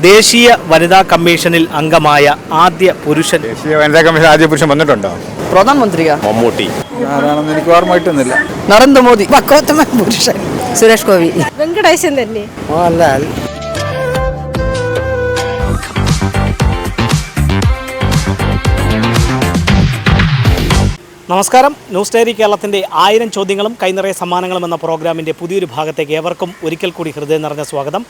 ദേശീയ വനിതാ കമ്മീഷനിൽ അംഗമായ ആദ്യ പുരുഷൻ. ദേശീയ വനിതാ കമ്മീഷൻ ആദ്യ പുരുഷൻ വന്നിട്ടുണ്ടോ? പ്രധാനമന്ത്രിയാ? മമ്മൂട്ടി. ആരാണെന്ന് എനിക്ക് ഓർമ്മയിട്ടൊന്നുമില്ല. നരേന്ദ്രമോദി. പക്കോത്തമ പുരുഷൻ. സുരേഷ് ഗോപി. വെങ്കടേശൻ തന്നെ. മോഹൻലാൽ. നമസ്കാരം. ന്യൂസ് ഡയറി കേരളത്തിൻ്റെ 1000 ചോദ്യങ്ങളും കൈനിറയ സമ്മാനങ്ങളും എന്ന പ്രോഗ്രാമിൻ്റെ പുതിയൊരു ഭാഗത്തേക്ക് ഏവർക്കും ഒരിക്കൽ കൂടി ഹൃദയം നിറഞ്ഞ സ്വാഗതം.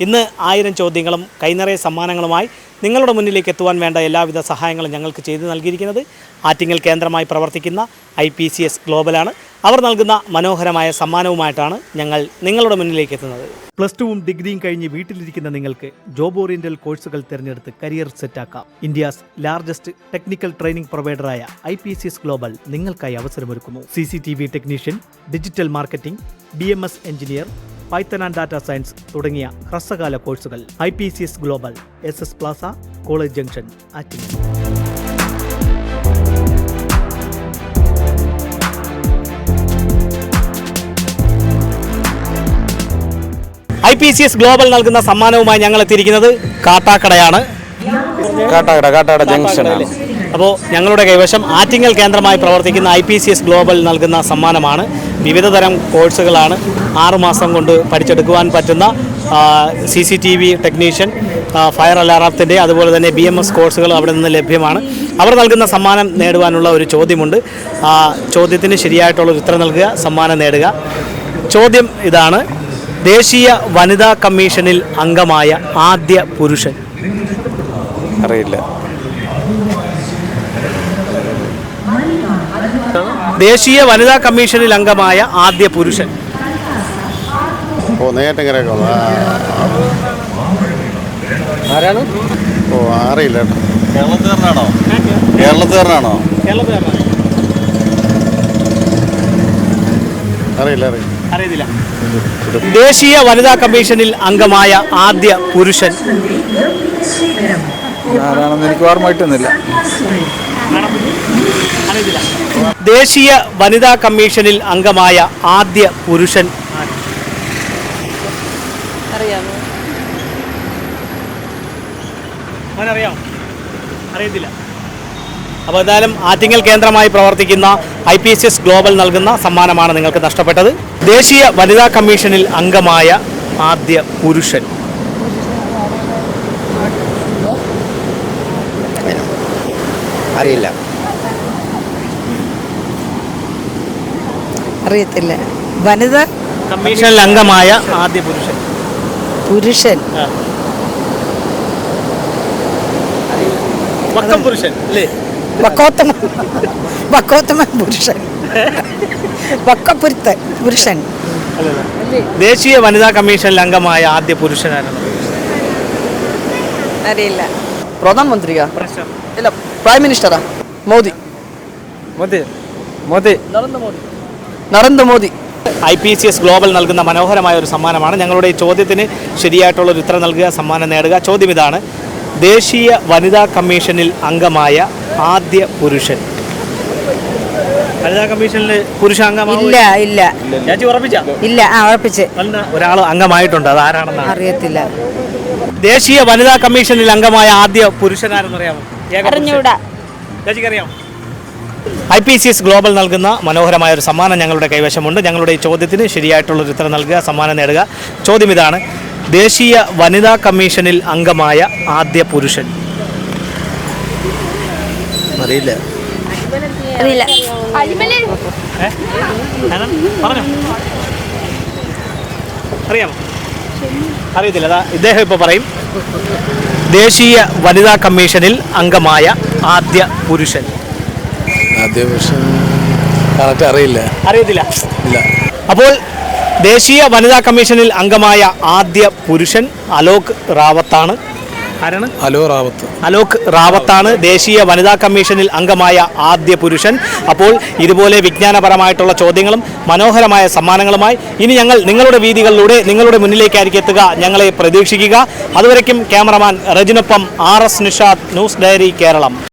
ഇന്ന് 1000 ചോദ്യങ്ങളും കൈനിറയ സമ്മാനങ്ങളുമായി നിങ്ങളുടെ മുന്നിലേക്ക് എത്തുവാൻ വേണ്ട എല്ലാവിധ സഹായങ്ങളും ഞങ്ങൾക്ക് ചെയ്തു നൽകിയിരിക്കുന്നത് ആറ്റിങ്ങൽ കേന്ദ്രമായി പ്രവർത്തിക്കുന്ന IPCS ഗ്ലോബലാണ്. അവർ നൽകുന്ന മനോഹരമായ സമ്മാനവുമായിട്ടാണ് ഞങ്ങൾ നിങ്ങളുടെ മുന്നിലേക്ക് എത്തുന്നത്. +2 ഡിഗ്രിയും കഴിഞ്ഞ് വീട്ടിലിരിക്കുന്ന നിങ്ങൾക്ക് ജോബ് ഓറിയന്റൽ കോഴ്സുകൾ തിരഞ്ഞെടുത്ത് കരിയർ സെറ്റാക്കാം. ഇന്ത്യസ് ലാർജസ്റ്റ് ടെക്നിക്കൽ ട്രെയിനിംഗ് പ്രൊവൈഡറായ IPCS ഗ്ലോബൽ നിങ്ങൾക്കായി അവസരമൊരുക്കുന്നു. CCTV technician, digital marketing, BMS engineer, python and data science തുടങ്ങിയ ഹ്രസ്വകാല കോഴ്സുകൾ. IPCS global, SS plaza, college junction, Attingal. IPCS global നൽകുന്ന സമ്മാനവുമായി ഞങ്ങൾ എത്തിയിരിക്കുന്നത് കാട്ടാക്കടയാണ്. കാട്ടാക്കട ജംഗ്ഷൻ. അപ്പോൾ ഞങ്ങളുടെ കൈവശം ആറ്റിങ്ങൽ കേന്ദ്രമായി പ്രവർത്തിക്കുന്ന IPCS ഗ്ലോബൽ നൽകുന്ന സമ്മാനമാണ്. വിവിധ തരം കോഴ്സുകളാണ്. 6 മാസം കൊണ്ട് പഠിച്ചെടുക്കുവാൻ പറ്റുന്ന CCTV ടെക്നീഷ്യൻ, ഫയർ അലാറത്തിൻ്റെ, അതുപോലെ തന്നെ BMS കോഴ്സുകൾ അവിടെ നിന്ന് ലഭ്യമാണ്. അവർ നൽകുന്ന സമ്മാനം നേടുവാനുള്ള ഒരു ചോദ്യമുണ്ട്. ആ ചോദ്യത്തിന് ശരിയായിട്ടുള്ള ഉത്തരം നൽകുക, സമ്മാനം നേടുക. ചോദ്യം ഇതാണ്: ദേശീയ വനിതാ കമ്മീഷനിൽ അംഗമായ ആദ്യ പുരുഷൻ. അറിയില്ല. ദേശീയ വനിതാ കമ്മീഷനിൽ അംഗമായ ആദ്യ പുരുഷൻ. ആരാണ്? അറിയില്ല. കേരളത്തുകാരനാണോ? അറിയില്ല. ദേശീയ വനിതാ കമ്മീഷനിൽ അംഗമായ ആദ്യ പുരുഷൻ. ആരാണെന്ന് എനിക്ക് ഓർമ്മയിട്ടൊന്നുമില്ല. ദേശീയ വനിതാ കമ്മീഷനിൽ അംഗമായ ആദ്യ പുരുഷൻ. അറിയാമോ? അറിയാമോ? അറിയത്തില്ല. അപ്പോൾ എന്തായാലും ആറ്റിങ്ങൽ കേന്ദ്രമായി പ്രവർത്തിക്കുന്ന IPCS ഗ്ലോബൽ നൽകുന്ന സമ്മാനമാണ് നിങ്ങൾക്ക് നഷ്ടപ്പെട്ടത്. ദേശീയ വനിതാ കമ്മീഷനിൽ അംഗമായ ആദ്യ പുരുഷൻ. അറിയില്ല. അറിയത്തില്ല. വനിതാ കമ്മീഷനിൽ അംഗമായ ആദ്യ പുരുഷൻ. പുരുഷൻ. വക്കം പുരുഷൻ അല്ലേ? പക്കോത്തമ പുരുഷൻ. പക്കപ്പുരുത്ത് പുരുഷൻ. ദേശീയ വനിതാ കമ്മീഷനിൽ അംഗമായ ആദ്യ പുരുഷനായിരുന്നു. അറിയില്ല. പ്രധാനമന്ത്രിയാ? ഇല്ല. പ്രൈം മിനിസ്റ്ററാ? മോദി. നരേന്ദ്രമോദി. IPCS ഗ്ലോബൽ നൽകുന്ന മനോഹരമായ ഒരു സമ്മാനമാണ്. ഞങ്ങളുടെ ഈ ചോദ്യത്തിന് ശരിയായിട്ടുള്ള ഒരു ഉത്തരം നൽകുക, സമ്മാനം നേടുക. ചോദ്യം ഇതാണ്: ദേശീയ വനിതാ കമ്മീഷനിൽ അംഗമായ ആദ്യ പുരുഷൻ. വനിതാ കമ്മീഷനിൽ പുരുഷാംഗമില്ല. ഇല്ല. ചേച്ചി ഉറപ്പിച്ച? ഇല്ല. ഉറപ്പിച്ച്. ഒരാൾ അംഗമായിട്ടുണ്ട്. അത് ആരാണെന്ന് അറിയത്തില്ല. ദേശീയ വനിതാ കമ്മീഷനിൽ അംഗമായ ആദ്യ പുരുഷനാരെന്ന് അറിയാമോ? ചേച്ചിക്ക് അറിയാമോ? IPCS ഗ്ലോബൽ നൽകുന്ന മനോഹരമായ ഒരു സമ്മാനം ഞങ്ങളുടെ കൈവശമുണ്ട്. ഞങ്ങളുടെ ഈ ചോദ്യത്തിന് ശരിയായിട്ടുള്ളൊരു ഉത്തരം നൽകുക, സമ്മാനം നേടുക. ചോദ്യം ഇതാണ്: ദേശീയ വനിതാ കമ്മീഷനിൽ അംഗമായ ആദ്യ പുരുഷൻ. അറിയില്ല. പറഞ്ഞോ. അറിയാമോ? അറിയത്തില്ല. അതാ ഇദ്ദേഹം ഇപ്പോൾ പറയും. ദേശീയ വനിതാ കമ്മീഷനിൽ അംഗമായ ആദ്യ പുരുഷൻ. അറിയത്തില്ല. അപ്പോൾ ദേശീയ വനിതാ കമ്മീഷനിൽ അംഗമായ ആദ്യ പുരുഷൻ അലോക് റാവത്താണ്. ആരാണ്? അലോക് റാവത്താണ് ദേശീയ വനിതാ കമ്മീഷനിൽ അംഗമായ ആദ്യ പുരുഷൻ. അപ്പോൾ ഇതുപോലെ വിജ്ഞാനപരമായിട്ടുള്ള ചോദ്യങ്ങളും മനോഹരമായ സമ്മാനങ്ങളുമായി ഇനി ഞങ്ങൾ നിങ്ങളുടെ വീതികളിലൂടെ നിങ്ങളുടെ മുന്നിലേക്കായിരിക്കും എത്തുക. ഞങ്ങളെ പ്രതീക്ഷിക്കുക. അതുവരയ്ക്കും ക്യാമറമാൻ റജിനൊപ്പം RS Nishad, news diary Keralam.